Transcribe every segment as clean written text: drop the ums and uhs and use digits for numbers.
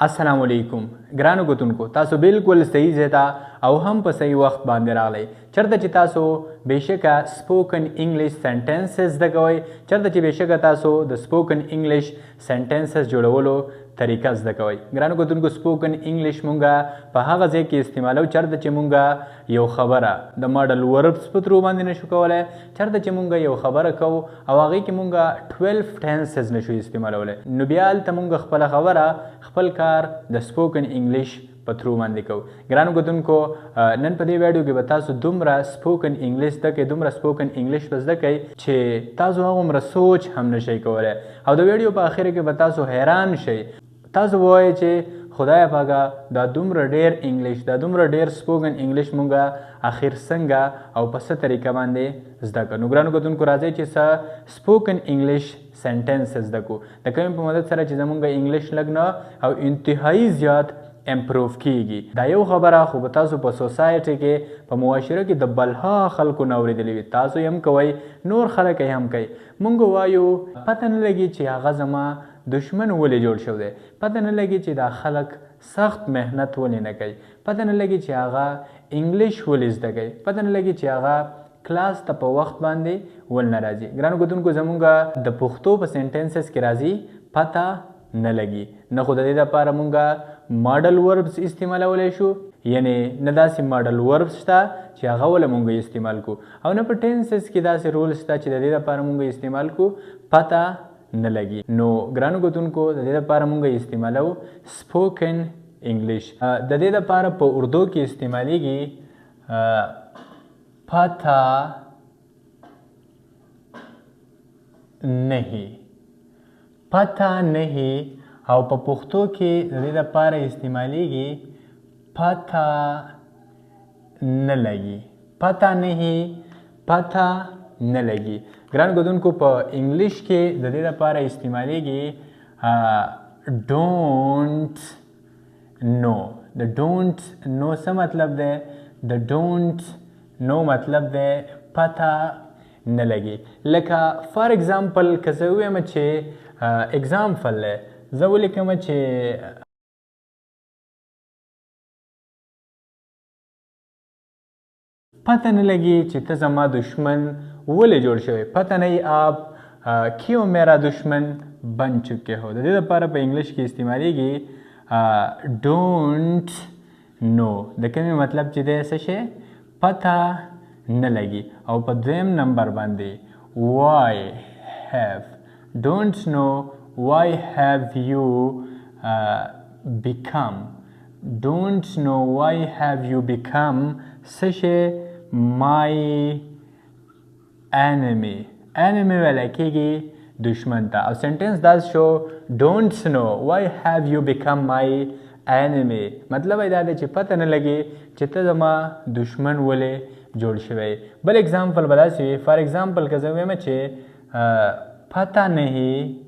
अस्सलाम वालेकुम ګرانو کتونکو تاسو بالکل صحیح ځای او هم په صحیح وخت باندې راغلی چرته چې تاسو بېشکه سپوکن انګلیش سنټنسز زده کوئ چرته چې بېشکه تاسو د سپوکن انګلیش سنټنسز جوړولو طریقه زده کوئ ګرانو کتونکو سپوکن انګلیش مونږه په هغه ځای کې استعمالو چرته چې مونږه یو خبره د ماډل وربس په ترو باندې نشو کولی چرته چې مونږه یو خبره کوو او هغې کې مونږه 12 ټینسز نشو استعمالولی نو بیا هلته مونږ خپله خبره خپل کار د سپوکن انګلیش په ترو باندې کوو ګرانو کتونکو نن په دې ویډیو کې به تاسو دومره سپوکن انګلیش زده کوئ دومره سپوکن انګلیش به زده کوئ چې تاسو هغومره سوچ هم نشئ کولی او د ویډیو په اخر کې به تاسو حیران شئ تاسو وایئ چې خدای پاکه دا دومره ډیر انګلیش دا دومره ډیر سپوکن انګلیش مونږه اخر څنګه او په څه طریقه باندې زده کړو نو ګرانو کتونکو راځئ چې څه سپوکن انګلیش سنټنس زده کړو د کوم په مدد سره چې زمونږ انګلیش لږ نه او انتهایی زیات امپروف کیږي دا یو خبره خو به تاسو په سوسایټي کې په معاشره کې د بلها خلکو نه اورېدلې وي تاسو یې هم کوئ نور خلک یې هم کوي مونږ وایو پته نه لګي چې هغه زما دشمن ولې جوړ شو دی پته نه لګي چې دا خلک سخت مهنت ولې نه کوي پته نه لګي چې هغه انګلیش ولې زده کوي پته نه لګي چې هغه کلاس ته په وخت باندې ول نه راځي ګرانو کتونکو زمونږ د پښتو په سنټنسز کې راځي پته نه لګي نه خو د دې دپاره مونږه ماډل وربس استعمالولی شو یعنی نه داسې ماډل وربس شته چې هغه وله مونږ استعمال کو او نه په ټینسز کې داسې رول شته چې د دې دپاره مونږ استعمال کو پته نه لګي نو ګرانو کتونکو د دې دپاره مونږ استعمالو سپوکن انګلیش د دې دپاره په اردو کې استعمالیږي پته نہیں پته نہیں او په پښتو کې د دې دپاره استعمالیږي پته نه لګي پته نہیں پته نه لګي ګران کتونکو په انګلیش کې د دې دپاره استعمالیږي ډونټ نو د ډونټ نو څه مطلب دی د ډونټ نو مطلب دی پته نه لګي لکه فار ایگزامپل که زه ووایم چې اگزامپل دی زه ولیکم چې پته نه لګي چې ته زما دشمن ولې جوړ شوی پته نہیں آپ کیوں میرا دشمن بن چکے ہو د دې دپاره په انګلیش کې استعمالیږي ډونټ نو د کومې مطلب چې دی څه شی پته نه لګي او په دویم نمبر باندې why have don't know why have you become don't know why have you become څه شی my enemy ویلی کېږي دشمن ته او سنټنس دا شو don't know why have you become my enemy مطلب یې دا دی چې پته نه لګي چې ته زما دشمن ولې جوړ شوی بل اگزامپل به داسې وي فار ایگزامپل که زه ووایم چې پته نہیں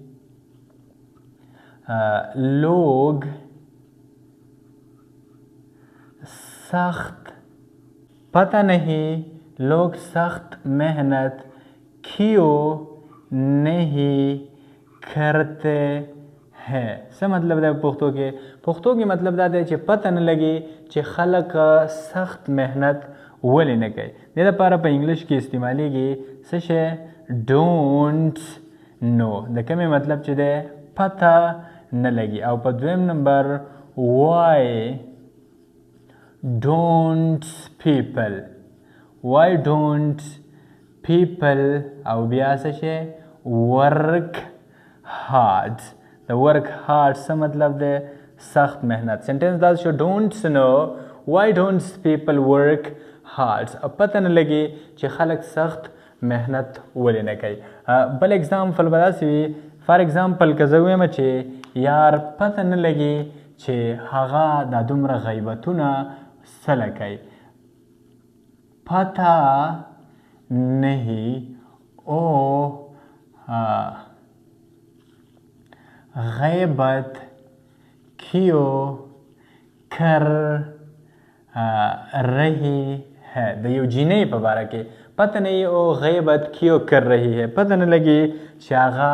لوگ سخت پته نہیں لوگ سخت محنت کیوں نہیں کرتے ہیں څه مطلب دی پښتو کې مطلب دا دی چې پته نه لګي چې خلک سخت محنت ولې نه کوي دې دپاره په انګلیش کې استعمالیږي څه شی ډونټ نو د کومې مطلب چې دی پته نه لګي او په دویم نمبر why don't people او بیا څه شی work hard د work hard څه مطلب دی سخت محنت سنټنس دا شو don't know why don't people work hard پته نه لګي چې خلک سخت محنت ولې نه کوي بل اگزامپل به داسې وي فار ایگزامپل که زه ووایم چې یار پته نه لګي چې هغه دا دومره غیبتونه څه کوي پته نہیں او غیبت کیوں کر رہی ہے د یو جینۍ په باره کې پته نه او غیبت کیوں کر رہی ہے پته نه لګي چې هغه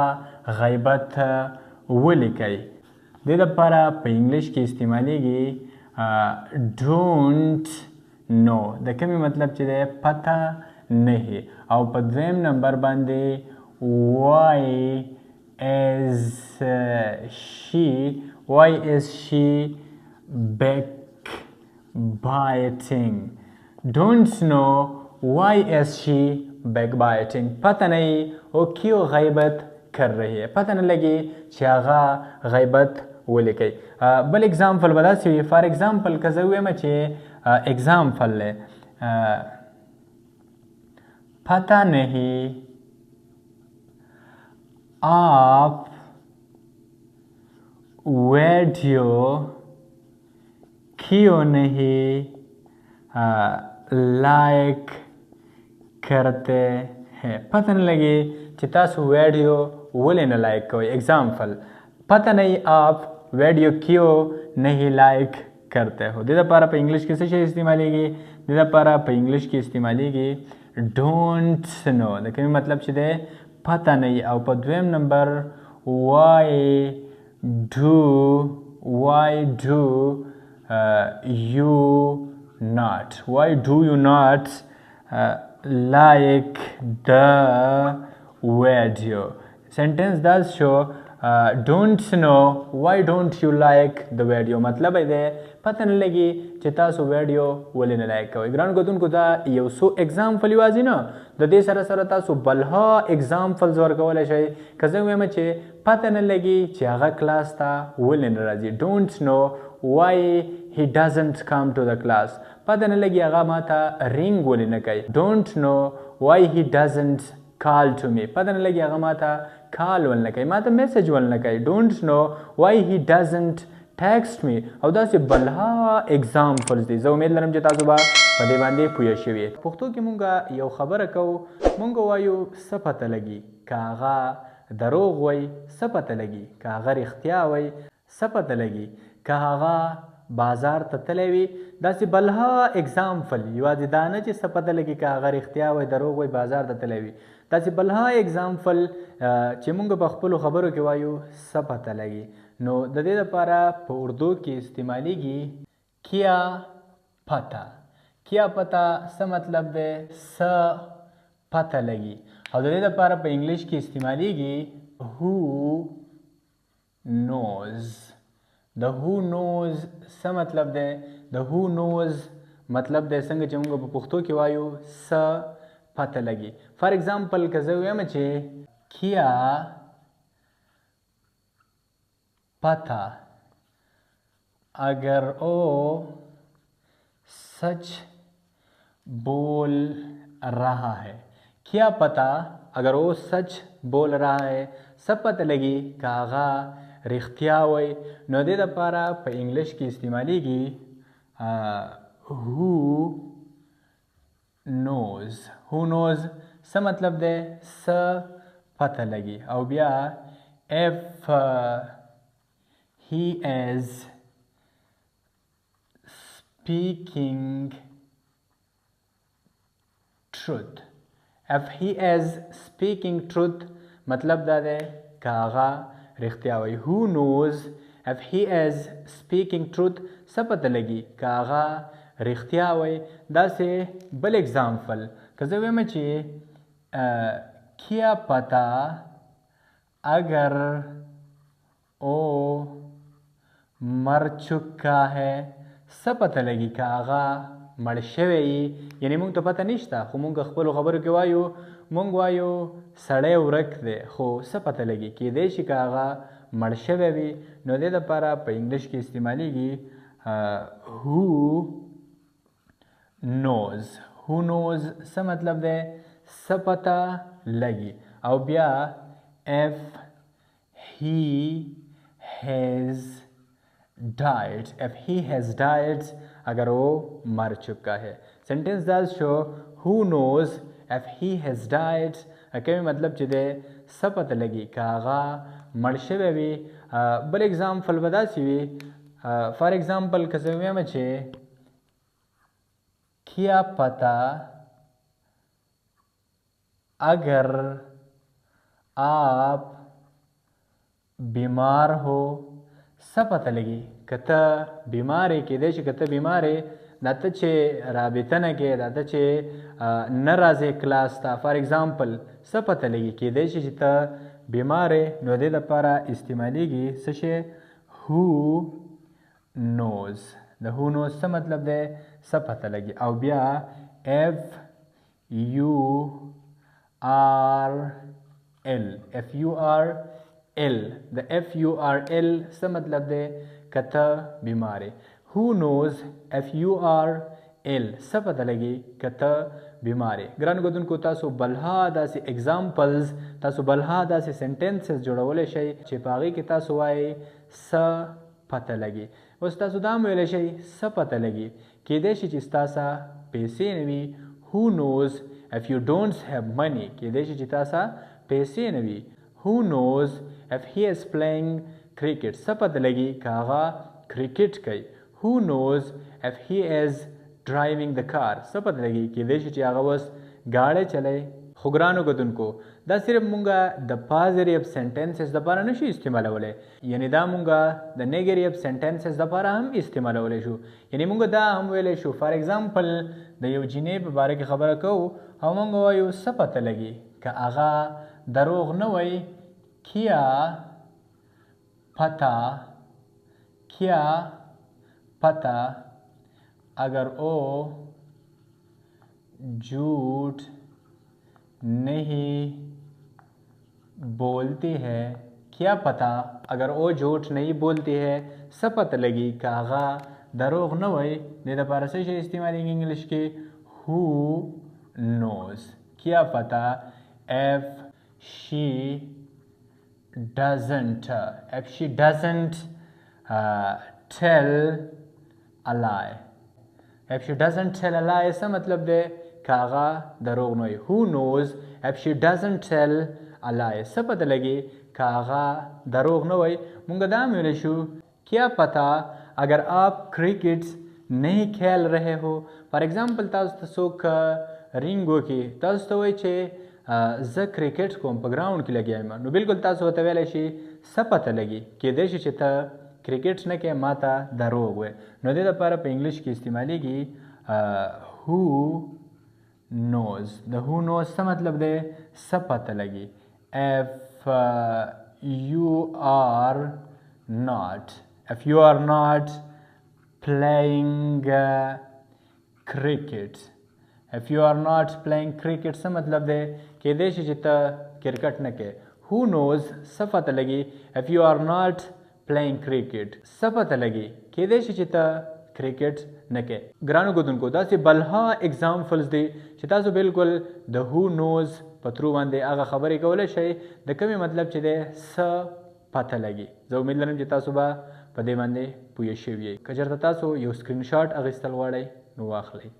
غیبت ولې کوي दे दपारा पे इंग्लिश की इस्तेमालीगी don't know the कमी मतलब चीज़ पता नहीं और पे द्वेम नंबर बांधे why is she backbiting don't know why is she backbiting पता नहीं वो क्यों गैबत कर रही है पता नहीं लगी चागा गैबत वो लेके बल एग्जाम्पल बता सी फॉर एग्जाम्पल का हुए मचे एग्जाम्पल है पता नहीं आप वीडियो क्यों नहीं लाइक करते हैं पता नहीं लगी चितास वीडियो वो लेना लाइक कोई एग्जाम्पल पता नहीं आप वीडियो क्यों नहीं लाइक करते हो दीदा पारा पे इंग्लिश किसे से इस्तेमालीगी दीदा पारा पे इंग्लिश की इस्तेमालीगी डोंट नो देखिए मतलब चीज़े पता नहीं और पर द्वेम number why do you not like the video sentence does show don't know why don't you like the video मतलब है पता नहीं लगी चिता सो वीडियो वो लेने लायक का ग्राउंड को तुम को था ये सो एग्जाम्पल युवाजी ना द दे सर सरता सो बलहा एग्जाम्पल्स वर्क वाले शायद कज़े हुए मचे पता नहीं लगी चागा क्लास था वो लेने राजी don't know why he doesn't come to the class पता नहीं लगी आगा माता रिंग वो लेने का don't know why he doesn't call to me पता नहीं लगी आगा माता कॉल वलने का माता मैसेज वलने का don't know why he doesn't text me और दा से बलहा एग्जाम्पल्स दी जो उम्मीद लरम जता सुबह पदे बांधे पुया शवी पुख्तो की मुंगा यो खबर को मुंगा वायु सपत लगी कागा दरोग वई सपत लगी कागा रिख्तिया वई सपत लगी कागा बाजार ततलेवी दासी बलहा एग्जाम्पल युवाजी दाना ची सपत लगी कागा रिख्तिया वई दरोग वई बाजार ततलेवी दासी बलहा एग्जाम्पल ची मुंगा बखपलो खबरों के वायु सपत लगी नो ददे दपारा उर्दू की इस्तेमालीगी क्या पता स मतलब दे स पता लगी और ददे दपारा पे इंग्लिश की इस्तेमालीगी who knows स मतलब दे the who knows मतलब दे संग चमुंगा पुख्तो की वायु स पता लगी फॉर एग्जाम्पल कज़े हुए मचे क्या पता अगर वो सच बोल रहा है क्या पता अगर वो सच बोल रहा है सब पता लगी कागा रिख्तिया वई नदे दपारा पे इंग्लिश की इस्तेमाली की who knows स मतलब दे स पता लगी और बिया if he is speaking truth मतलब दादे कागा रिख्तिया वही who knows if he is speaking truth सब पता लगी कागा रिख्तिया वही दा से बल एग्जाम्पल कज़े में चाहिए क्या पता अगर ओ मर चुका है सब पता लगी कागा मर शवी यानी मुंग तो पता निश्ता खो मुंग खबर खबर के वायु मुंग वायु सड़े उरक दे खो सब पता लगी कि देश कागा मर शवी भी नो दे दपारा पे इंग्लिश की इस्तेमाली की who knows सब मतलब दे सब पता लगी और बिया if he has died अगर वो मर चुका है sentence does show who knows if he has died के मतलब चिदे सब पता लगी कागा मरशे भी बल एग्जाम्पल बता सी फॉर एग्जाम्पल कसे में छे क्या पता अगर आप बीमार हो څه پته لګي که ته بیمار یې کیدای شي که ته بیمار یې دا ته چې رابطه نه کوې دا ته چې نه راځې کلاس ته فار ایگزامپل څه پته لګي کیدای شي چې ته بیمار یې نو دې دپاره استعمالیږي څه شی who knows د who knows څه مطلب دی څه پته لګي او بیا f u r l f u r l د f u r l څه مطلب دی که ته بیمار یې who knows f u r l څه پته لګي که ته بیمار یې ګرانو ګټونکو تاسو بلها داسې اگزامپلز تاسو بلها داسې سنټنسز جوړولی شئ چې په هغې کې تاسو وایئ څه پته لګي اوس تاسو دا هم ویلی شئ څه پته لګي کیدای شي چې ستاسو پیسې نه وي who knows if you don't have money کیدای شي چې تاسو پیسې نه وي who knows if he is playing cricket څه پته لګي که هغه کرکټ کوي who knows if he is driving the car څه پته لګي کیدای شي چې هغه اوس ګاډی چلوي خو ګرانو ګټونکو دا صرف مونږه د پازیټیو سنټنسز دپاره نشو استعمالولی یعنی دا مونږه د نیګیټیو سنټنسز دپاره هم استعمالولی شو یعنی مونږ دا هم ویلی شو فار ایگزامپل د یو جینۍ په باره کې خبره کوو او مونږ وایو څه پته لګي که هغه دروغ نه وایي کیا پتا اگر او جھوٹ نہیں بولتی ہے کیا پتا اگر او جھوٹ نہیں بولتی ہے څه پته لګي که هغه دروغ نه وایي دې دپاره څه شی استعمالیږي انګلیش کې who knows کیا پتا if she doesn't tell a lie if she doesn't tell a lie څه مطلب دی که هغه دروغ نه وي who knows if she doesn't tell a lie څه پته لګي که هغه دروغ نه وي مونږ دا هم ویلی شو کیا پتا اگر آپ کرکٹ نہیں کھیل رہے ہو فار ایگزامپل تاسو ته څوک رینګ وکړي تاسو ته وایي چې زه کرکټ کوم په ګراونډ کې لګیا یم نو بالکل تاسو ورته ویلی شي څه پته لګي کیدای شي چې ته کرکټ نه کوې ما ته دروغ وایې نو دې دپاره په انګلیش کې استعمالیږي who knows د who knows څه مطلب دی څه پته لګي if you are not playing cricket څه مطلب دی کیدای شي چې ته کرکټ نه کوې who knows څه پته لګي if you are not playing cricket څه پته لګي کیدای شي چې ته کرکټ نه کوې ګرانو ګټونکو داسې بلها اگزامپلز دي چې تاسو بالکل د who knows په ترو باندې هغه خبرې کولی شئ د کومې مطلب چې دی څه پته لګي زه امید لرم چې تاسو به په دې باندې پوه شوي یئ که چېرته تاسو یو سکرین شاټ اخیستل غواړئ نو واخلئ